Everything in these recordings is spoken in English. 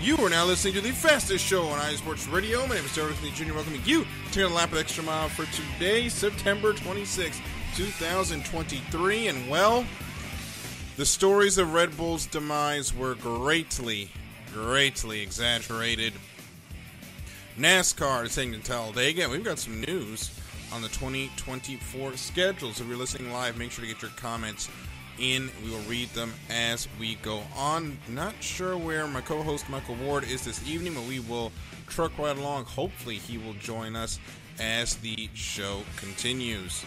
You are now listening to the fastest show on iSports Radio. My name is Derek Lee Jr. Welcoming you to the lap of Extra Mile for today, September 26, 2023. And well, the stories of Red Bull's demise were greatly exaggerated. NASCAR is heading to Talladega, and we've got some news on the 2024 schedule. So if you're listening live, make sure to get your comments in. We will read them as we go on. Not sure where my co-host Michael Ward is this evening, but we will truck right along. Hopefully he will join us as the show continues.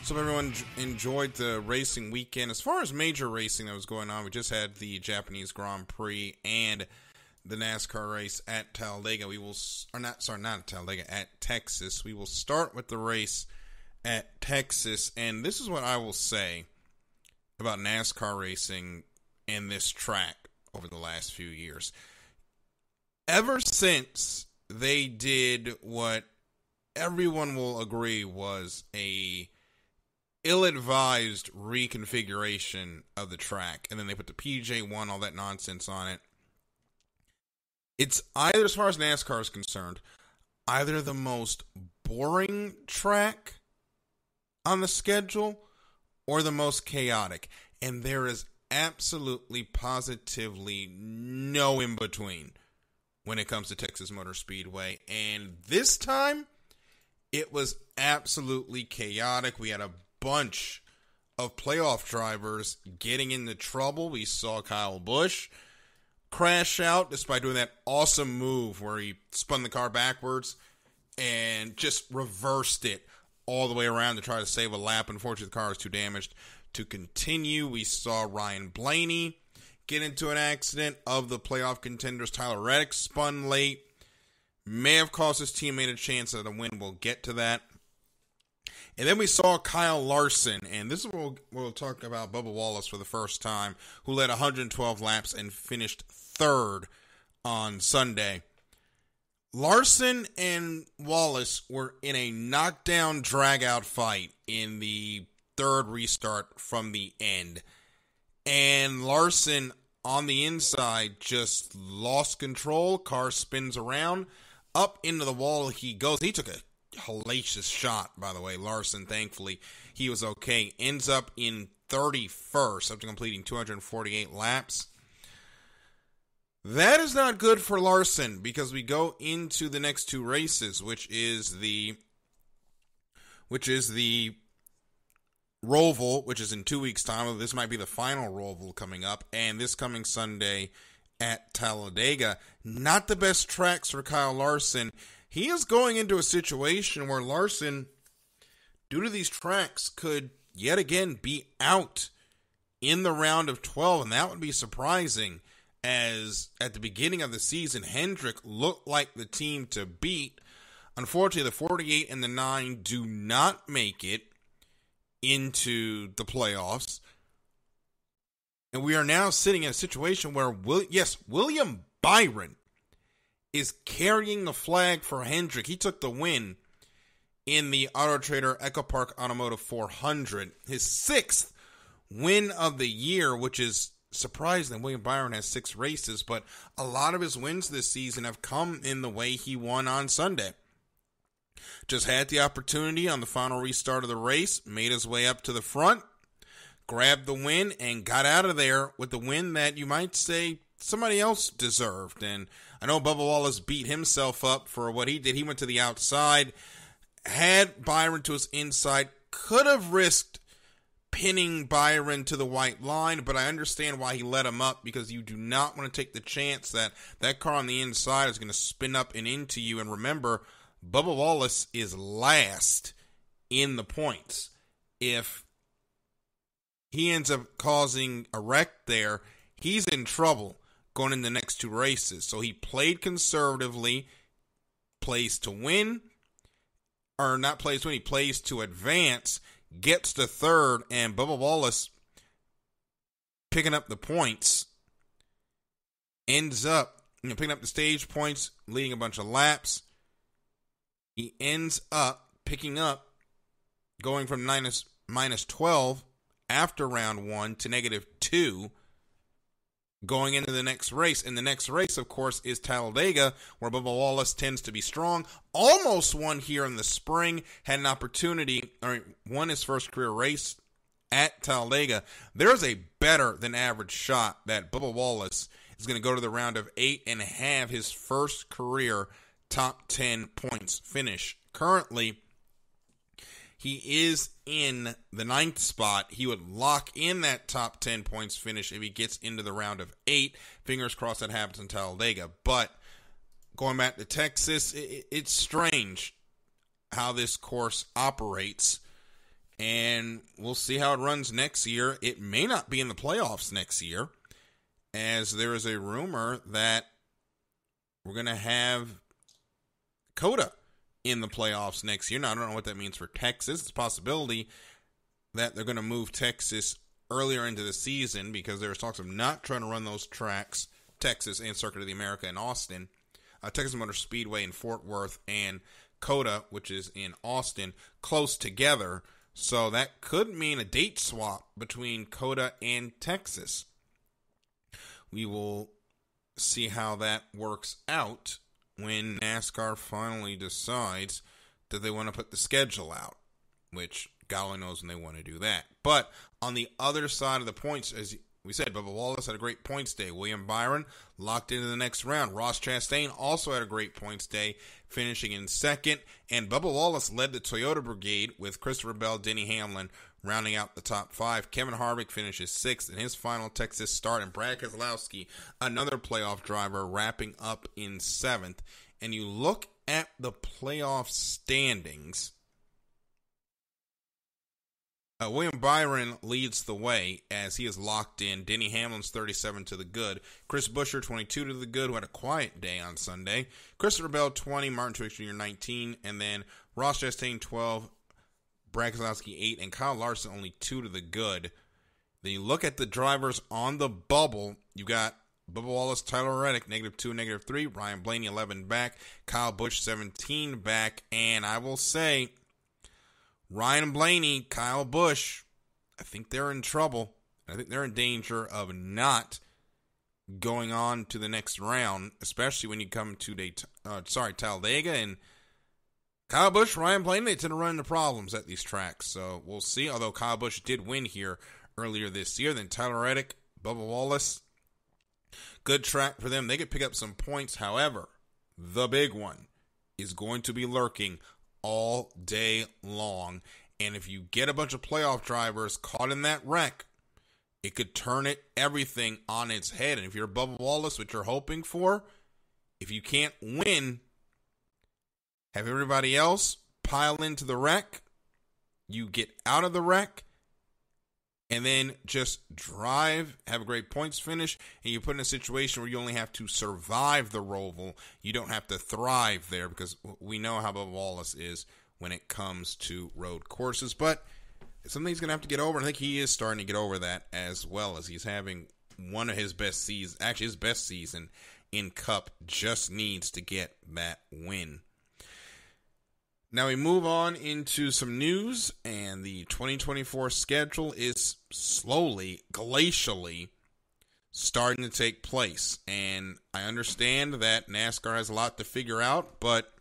So if everyone enjoyed the racing weekend. As far as major racing that was going on, we just had the Japanese Grand Prix and the NASCAR race at Talladega. At Texas. We will start with the race at Texas, and this is what I will say about NASCAR racing and this track over the last few years. Ever since they did what everyone will agree was a ill-advised reconfiguration of the track, and then they put the PJ1, all that nonsense on it, it's either, as far as NASCAR is concerned, either the most boring track on the schedule or the most chaotic. And there is absolutely, positively no in-between when it comes to Texas Motor Speedway. And this time, it was absolutely chaotic. We had a bunch of playoff drivers getting into trouble. We saw Kyle Busch crash out despite doing that awesome move where he spun the car backwards and just reversed it all the way around to try to save a lap. Unfortunately, the car was too damaged to continue. We saw Ryan Blaney get into an accident. Of the playoff contenders, Tyler Reddick spun late. May have cost his teammate a chance at a win. We'll get to that. And then we saw Kyle Larson, and this is where we'll talk about Bubba Wallace for the first time, who led 112 laps and finished third on Sunday. Larson and Wallace were in a knockdown, drag-out fight in the third restart from the end. And Larson, on the inside, just lost control. Car spins around. Up into the wall he goes. He took a hellacious shot, by the way. Larson, thankfully, he was okay. Ends up in 31st after completing 248 laps. That is not good for Larson because we go into the next two races, which is the Roval, which is in 2 weeks' time. This might be the final Roval coming up, and this coming Sunday at Talladega. Not the best tracks for Kyle Larson. He is going into a situation where Larson, due to these tracks, could yet again be out in the round of 12, and that would be surprising, as at the beginning of the season, Hendrick looked like the team to beat. Unfortunately, the 48 and the 9 do not make it into the playoffs, and we are now sitting in a situation where, William Byron is carrying the flag for Hendrick. He took the win in the Auto Trader Echo Park Automotive 400. His sixth win of the year, which is surprising. William Byron has 6 races, but a lot of his wins this season have come in the way he won on Sunday. Just had the opportunity on the final restart of the race, made his way up to the front, grabbed the win, and got out of there with the win that you might say somebody else deserved. And I know Bubba Wallace beat himself up for what he did. He went to the outside, had Byron to his inside, could have risked pinning Byron to the white line, but I understand why he let him up, because you do not want to take the chance that that car on the inside is going to spin up and into you. And remember, Bubba Wallace is last in the points. If he ends up causing a wreck there, he's in trouble going in the next 2 races. So he played conservatively, plays to win, or not plays to win, he plays to advance, gets to third, and Bubba Wallace, picking up the points, ends up picking up the stage points, leading a bunch of laps. He ends up picking up, going from minus 12 after round 1 to -2 going into the next race. And the next race, of course, is Talladega, where Bubba Wallace tends to be strong. Almost won here in the spring, had an opportunity, won his first career race at Talladega. There's a better than average shot that Bubba Wallace is going to go to the round of 8 and have his first career top 10 points finish. Currently, he is in the 9th spot. He would lock in that top 10 points finish if he gets into the round of 8. Fingers crossed that happens in Talladega. But going back to Texas, it's strange how this course operates. And we'll see how it runs next year. It may not be in the playoffs next year, as there is a rumor that we're going to have COTA in the playoffs next year. Now, I don't know what that means for Texas. It's a possibility that they're going to move Texas earlier into the season because there was talks of not trying to run those tracks, Texas and Circuit of the America in Austin, Texas Motor Speedway in Fort Worth, and COTA, which is in Austin, close together. So that could mean a date swap between COTA and Texas. We will see how that works out when NASCAR finally decides that they want to put the schedule out, which God only knows when they want to do that. But on the other side of the points, as we said, Bubba Wallace had a great points day. William Byron locked into the next round. Ross Chastain also had a great points day, finishing in second. And Bubba Wallace led the Toyota Brigade with Christopher Bell, Denny Hamlin rounding out the top 5. Kevin Harvick finishes 6th in his final Texas start. And Brad Keselowski, another playoff driver, wrapping up in 7th. And you look at the playoff standings, William Byron leads the way as he is locked in. Denny Hamlin's 37 to the good. Chris Buescher, 22 to the good, who had a quiet day on Sunday. Christopher Bell, 20. Martin Truex Jr., 19. And then Ross Chastain, 12. Brad Keselowski, 8. And Kyle Larson, only 2 to the good. Then you look at the drivers on the bubble. You got Bubba Wallace, Tyler Reddick, -2, -3. Ryan Blaney, 11 back. Kyle Busch, 17 back. And I will say, Ryan Blaney, Kyle Busch, I think they're in trouble. I think they're in danger of not going on to the next round, especially when you come to Talladega. And Kyle Busch, Ryan Blaney, they tend to run into problems at these tracks. So we'll see. Although Kyle Busch did win here earlier this year. Then Tyler Reddick, Bubba Wallace, good track for them. They could pick up some points. However, the big one is going to be lurking all day long. And if you get a bunch of playoff drivers caught in that wreck, it could turn everything on its head. And if you're Bubba Wallace, what you're hoping for, if you can't win, have everybody else pile into the wreck, you get out of the wreck, and then just drive, have a great points finish, and you put in a situation where you only have to survive the Roval. You don't have to thrive there, because we know how Bubba Wallace is when it comes to road courses. But it's something he's going to have to get over, and I think he is starting to get over that, as well as he's having one of his best seasons. Actually, his best season in Cup, just needs to get that win. Now we move on into some news, and the 2024 schedule is slowly, glacially starting to take place. And I understand that NASCAR has a lot to figure out, but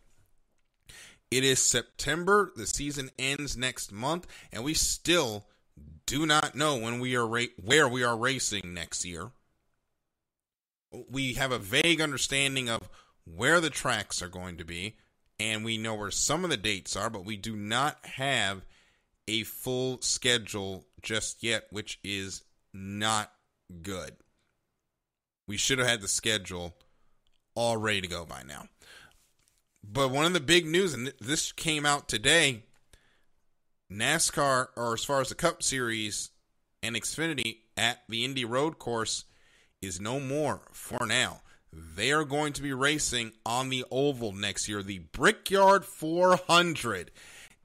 it is September. The season ends next month, and we still do not know when we are where we are racing next year. We have a vague understanding of where the tracks are going to be, and we know where some of the dates are, but we do not have a full schedule just yet, which is not good. We should have had the schedule all ready to go by now. But one of the big news, and this came out today, NASCAR, or as far as the Cup Series and Xfinity at the Indy Road Course, is no more for now. They are going to be racing on the oval next year. The Brickyard 400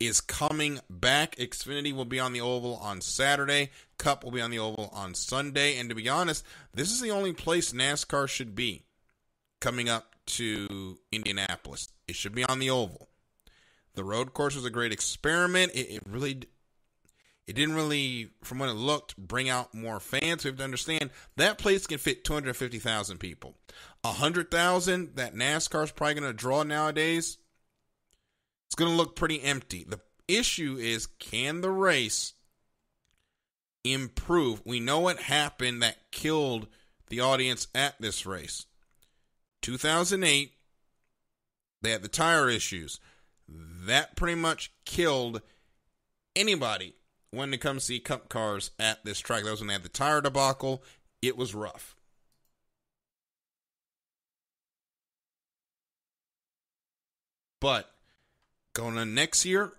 is coming back. Xfinity will be on the oval on Saturday. Cup will be on the oval on Sunday. And to be honest, this is the only place NASCAR should be coming up to Indianapolis. It should be on the oval. The road course was a great experiment. It didn't really, from when it looked, bring out more fans. We have to understand that place can fit 250,000 people. 100,000 that NASCAR is probably going to draw nowadays, it's going to look pretty empty. The issue is, can the race improve? We know what happened that killed the audience at this race. 2008, they had the tire issues. That pretty much killed anybody when it comes to see Cup cars at this track. That was when they had the tire debacle. It was rough. But going on next year,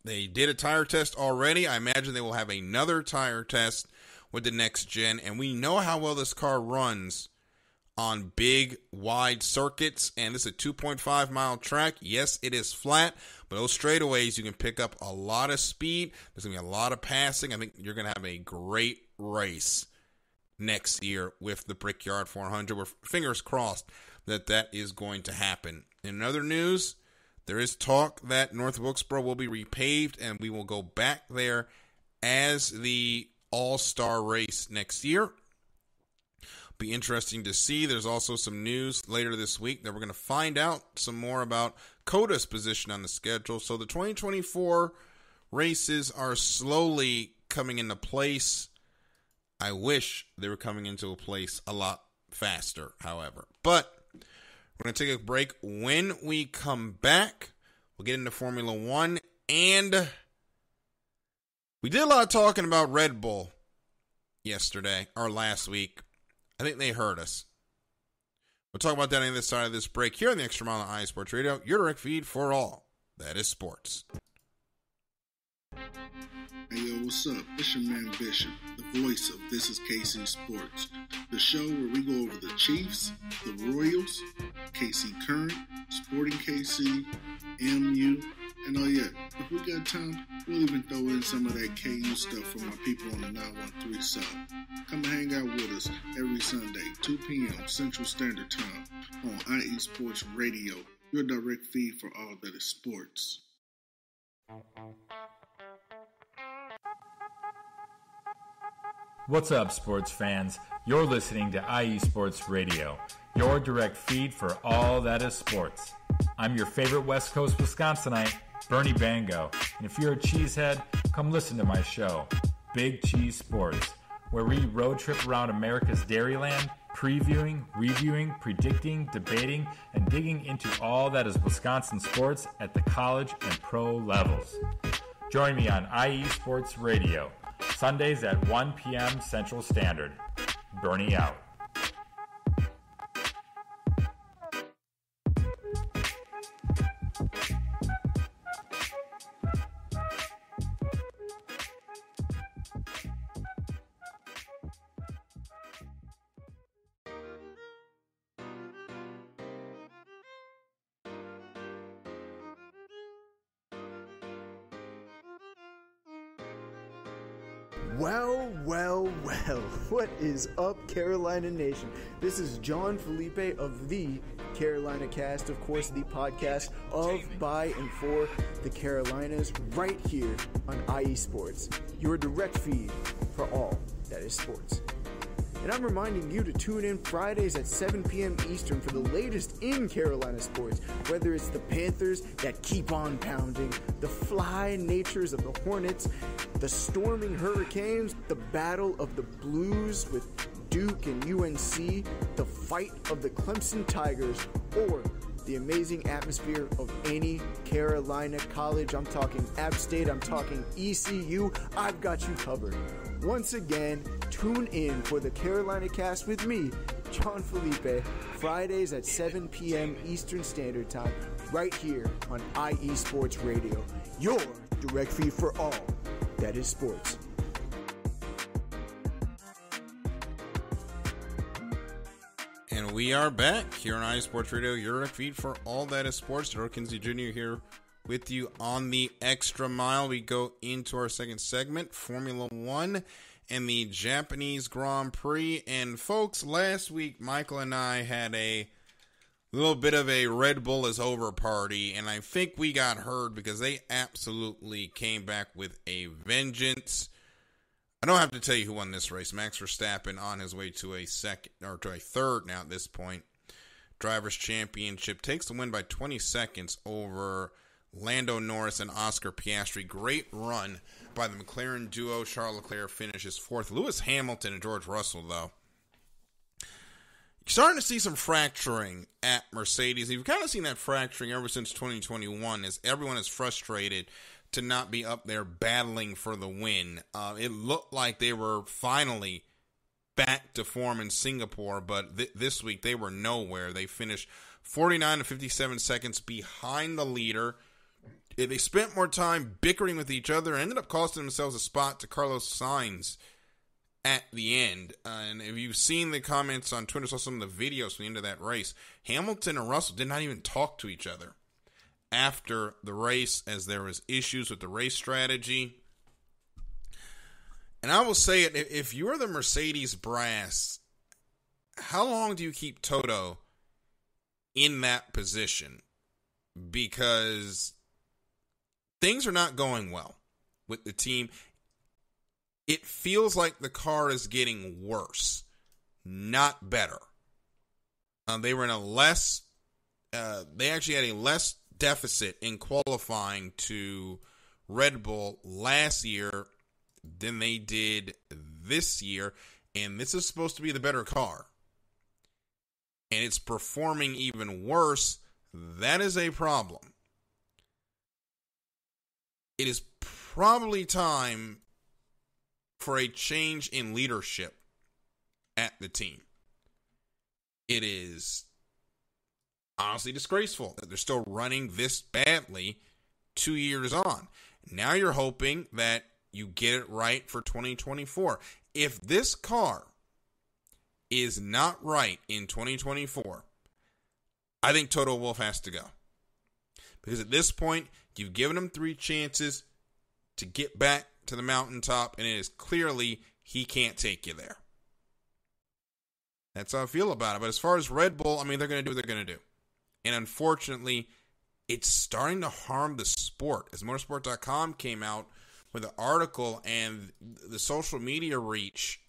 they did a tire test already. I imagine they will have another tire test with the next gen. And we know how well this car runs on big, wide circuits. And this is a 2.5 mile track. Yes, it is flat, but those straightaways, you can pick up a lot of speed. There's going to be a lot of passing. I think you're going to have a great race next year with the Brickyard 400. We're fingers crossed that that is going to happen. In other news, there is talk that North Wilkesboro will be repaved and we will go back there as the all-star race next year. Be interesting to see. There's also some news later this week that we're going to find out some more about COTA's position on the schedule. So the 2024 races are slowly coming into place. I wish they were coming into a place a lot faster, however. But we're going to take a break. When we come back, we'll get into Formula One. And we did a lot of talking about Red Bull yesterday, or last week. I think they heard us. We'll talk about that on the other side of this break here on the Extra Mile on iSports Radio, your direct feed for all that is sports. Hey yo, what's up? It's your man Bishop, the voice of This Is KC Sports, the show where we go over the Chiefs, the Royals, KC Current, Sporting KC, MU, and oh yeah, if we got time, we'll even throw in some of that KU stuff from my people on the 913 South. Come and hang out with us every Sunday, 2 p.m. Central Standard Time on IE Sports Radio, your direct feed for all that is sports. What's up, sports fans? You're listening to IE Sports Radio, your direct feed for all that is sports. I'm your favorite West Coast Wisconsinite, Bernie Bango, and if you're a cheesehead, come listen to my show, Big Cheese Sports, where we road trip around America's Dairyland, previewing, reviewing, predicting, debating, and digging into all that is Wisconsin sports at the college and pro levels. Join me on IE Sports Radio, Sundays at 1 p.m. Central Standard. Bernie out. Well, what is up, Carolina Nation? This is John Felipe of the Carolina Cast, of course, the podcast of, by, and for the Carolinas, right here on IE Sports, your direct feed for all that is sports. And I'm reminding you to tune in Fridays at 7 p.m. Eastern for the latest in Carolina sports, whether it's the Panthers that keep on pounding, the fly natures of the Hornets, the storming Hurricanes, the battle of the Blues with Duke and UNC, the fight of the Clemson Tigers, or the amazing atmosphere of any Carolina college. I'm talking App State, I'm talking ECU. I've got you covered. Once again, tune in for the Carolina Cast with me, John Felipe, Fridays at 7 p.m. Eastern Standard Time, right here on IE Sports Radio, your direct feed for all that is sports. And we are back here on IE Sports Radio, your direct feed for all that is sports. Darrell Kinsey Jr. here with you on the Extra Mile. We go into our second segment, Formula One and the Japanese Grand Prix. And folks, last week Michael and I had a little bit of a Red Bull is over party, and I think we got heard because they absolutely came back with a vengeance. I don't have to tell you who won this race. Max Verstappen on his way to a third now at this point. Drivers' Championship takes the win by 20 seconds over Lando Norris and Oscar Piastri. Great run by the McLaren duo. Charles Leclerc finishes fourth. Lewis Hamilton and George Russell, though. You're starting to see some fracturing at Mercedes. You've kind of seen that fracturing ever since 2021 as everyone is frustrated to not be up there battling for the win. It looked like they were finally back to form in Singapore, but this week they were nowhere. They finished 49 to 57 seconds behind the leader. They spent more time bickering with each other and ended up costing themselves a spot to Carlos Sainz at the end. And if you've seen the comments on Twitter, saw some of the videos from the end of that race, Hamilton and Russell did not even talk to each other after the race as there was issues with the race strategy. And I will say it, if you're the Mercedes brass, how long do you keep Toto in that position? Because things are not going well with the team. It feels like the car is getting worse, not better. They were in they actually had a less deficit in qualifying to Red Bull last year than they did this year, and this is supposed to be the better car. And it's performing even worse. That is a problem. It is probably time for a change in leadership at the team. It is honestly disgraceful that they're still running this badly 2 years on. Now you're hoping that you get it right for 2024. If this car is not right in 2024, I think Toto Wolff has to go. Because at this point, you've given him 3 chances to get back to the mountaintop, and it is clearly he can't take you there. That's how I feel about it. But as far as Red Bull, I mean, they're going to do what they're going to do. And unfortunately, it's starting to harm the sport. As Motorsport.com came out with an article, and the social media reach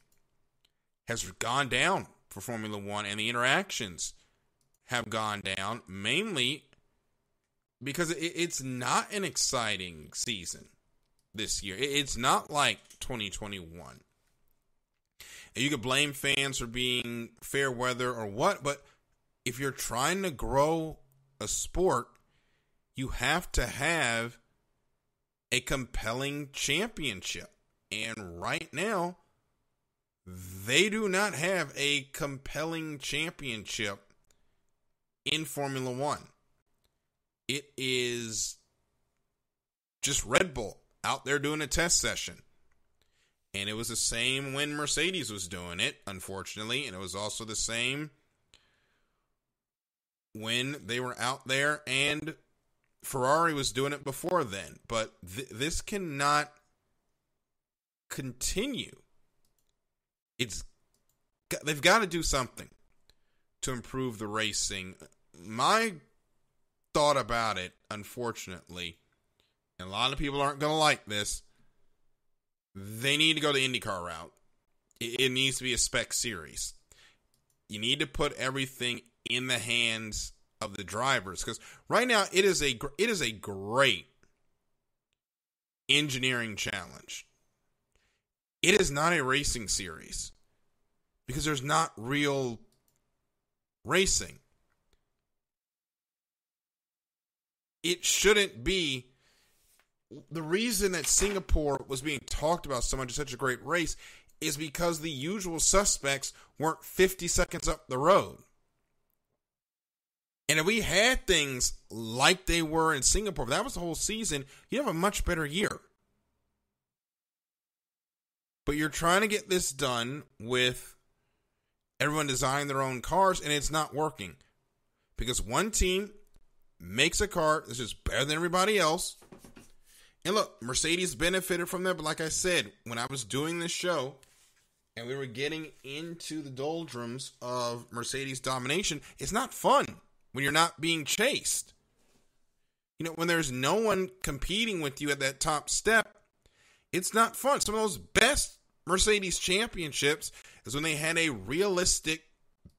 has gone down for Formula One, and the interactions have gone down, mainly because it's not an exciting season this year. It's not like 2021. And you could blame fans for being fair weather or what, but if you're trying to grow a sport, you have to have a compelling championship. And right now, they do not have a compelling championship in Formula One. It is just Red Bull out there doing a test session. And it was the same when Mercedes was doing it, unfortunately. And it was also the same when they were out there and Ferrari was doing it before then. But this cannot continue. They've got to do something to improve the racing. My thought about it, unfortunately, and a lot of people aren't going to like this, they need to go the IndyCar route. It needs to be a spec series. You need to put everything in the hands of the drivers, because right now it is a great engineering challenge. It is not a racing series because there's not real racing. It shouldn't be. The reason that Singapore was being talked about so much as such a great race is because the usual suspects weren't 50 seconds up the road. And if we had things like they were in Singapore, if that was the whole season, you'd have a much better year. But you're trying to get this done with everyone designing their own cars, and it's not working. Because one team makes a car that's just better than everybody else. And look, Mercedes benefited from that, but like I said, when I was doing this show, and we were getting into the doldrums of Mercedes domination, it's not fun when you're not being chased. When there's no one competing with you at that top step, it's not fun. Some of those best Mercedes championships is when they had a realistic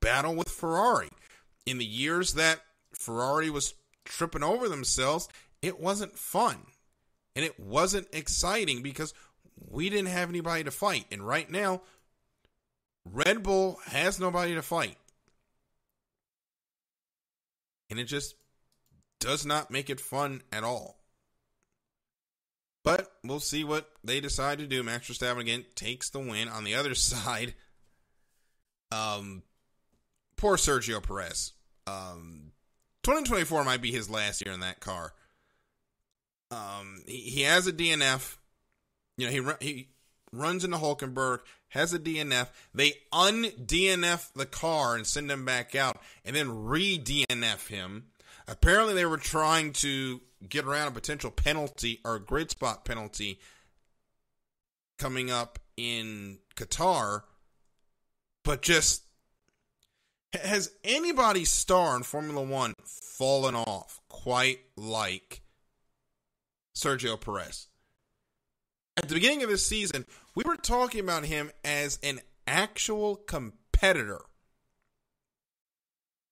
battle with Ferrari. In the years that Ferrari was tripping over themselves, it wasn't fun. And it wasn't exciting because we didn't have anybody to fight. And right now, Red Bull has nobody to fight. And it just does not make it fun at all. But we'll see what they decide to do. Max Verstappen again takes the win. On the other side, poor Sergio Perez. 2024 might be his last year in that car. He has a DNF. He runs into Hulkenberg, has a DNF. They un-DNF the car and send him back out, and then re-DNF him. Apparently, they were trying to get around a potential penalty or grid spot penalty coming up in Qatar. But just, has anybody's star in Formula One fallen off quite like Sergio Perez? At the beginning of this season, we were talking about him as an actual competitor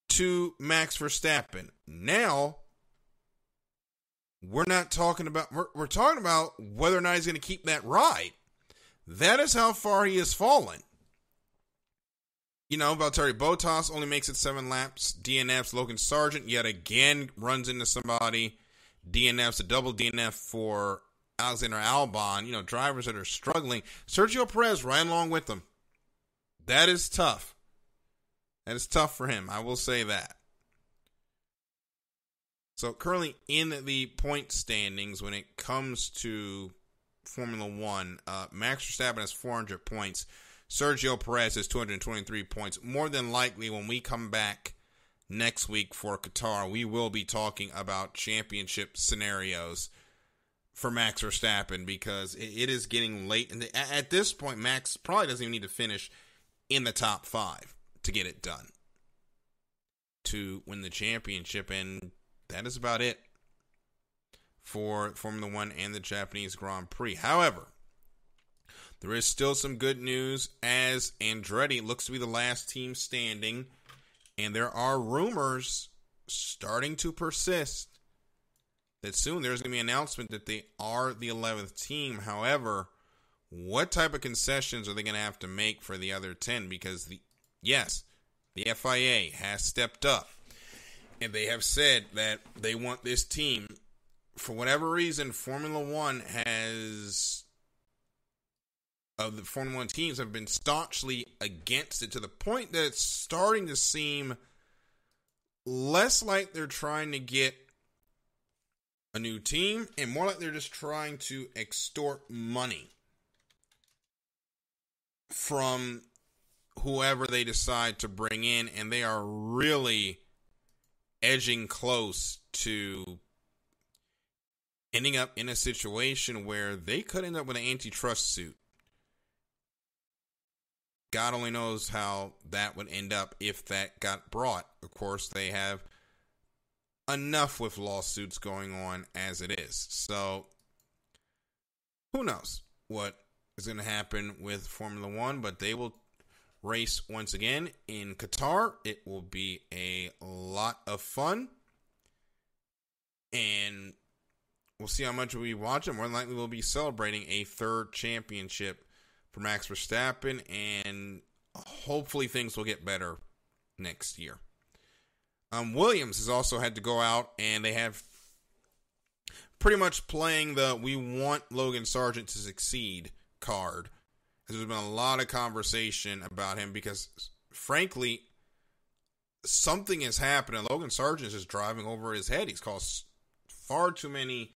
to Max Verstappen. Now, we're talking about whether or not he's going to keep that ride. That is how far he has fallen. Valtteri Bottas only makes it 7 laps. DNFs. Logan Sargent yet again runs into somebody. DNFs, a double DNF for Alexander Albon. Drivers that are struggling. Sergio Perez right along with them. That is tough. That is tough for him. I will say that. So currently in the point standings when it comes to Formula One, Max Verstappen has 400 points. Sergio Perez has 223 points. More than likely, when we come back next week for Qatar, we will be talking about championship scenarios for Max Verstappen because it is getting late. And at this point, Max probably doesn't even need to finish in the top 5 to get it done to win the championship. And that is about it for Formula One and the Japanese Grand Prix. However, there is still some good news as Andretti looks to be the last team standing, and there are rumors starting to persist that soon there's going to be an announcement that they are the 11th team. However, what type of concessions are they going to have to make for the other 10? Because the FIA has stepped up, and they have said that they want this team. For whatever reason, Formula One the Formula One teams have been staunchly against it to the point that it's starting to seem less like they're trying to get a new team and more like they're just trying to extort money from whoever they decide to bring in, and they are really edging close to ending up in a situation where they could end up with an antitrust suit. God only knows how that would end up if that got brought. Of course, they have enough with lawsuits going on as it is. So, who knows what is going to happen with Formula One, but they will race once again in Qatar. It will be a lot of fun, and we'll see how much we watch it. More than likely, we'll be celebrating a 3rd championship for Max Verstappen, and hopefully things will get better next year. Williams has also had to go out, and they have pretty much playing the "we want Logan Sargent to succeed" card. There's been a lot of conversation about him because, frankly, something has happened, and Logan Sargent is just driving over his head. He's caused far too many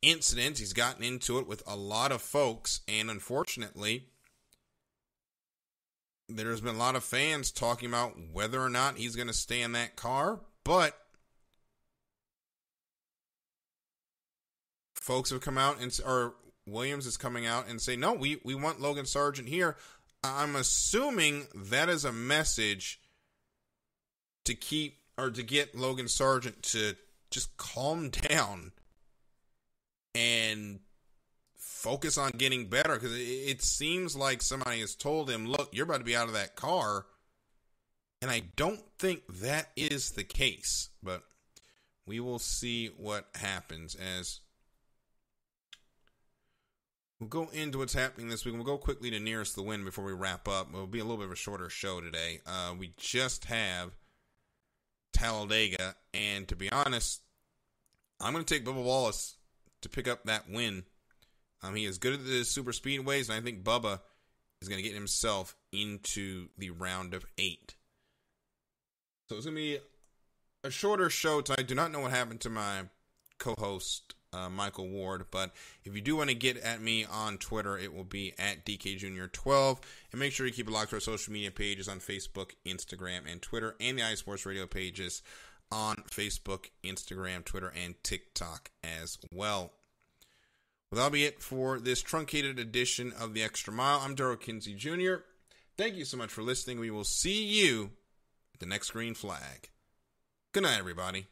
incidents. He's gotten into it with a lot of folks, and unfortunately, there's been a lot of fans talking about whether or not he's going to stay in that car, but folks have come out or Williams is coming out and say, no, we want Logan Sargent here. I'm assuming that is a message to keep or to get Logan Sargent to just calm down and focus on getting better, because it seems like somebody has told him, look, you're about to be out of that car, and I don't think that is the case, but we will see what happens as we'll go into what's happening this week. We'll go quickly to nearest the win before we wrap up. It'll be a little bit of a shorter show today. We just have Talladega, and to be honest, I'm going to take Bubba Wallace to pick up that win. He is good at the super speedways, and I think Bubba is going to get himself into the round of 8. So it's going to be a shorter show tonight. I do not know what happened to my co-host, Michael Ward, but if you do want to get at me on Twitter, it will be at DKJunior12, and make sure you keep it locked to our social media pages on Facebook, Instagram, and Twitter, and the iSports Radio pages on Facebook, Instagram, Twitter, and TikTok as well. Well, that'll be it for this truncated edition of The Extra Mile. I'm Darrell Kinsey Jr. Thank you so much for listening. We will see you at the next green flag. Good night, everybody.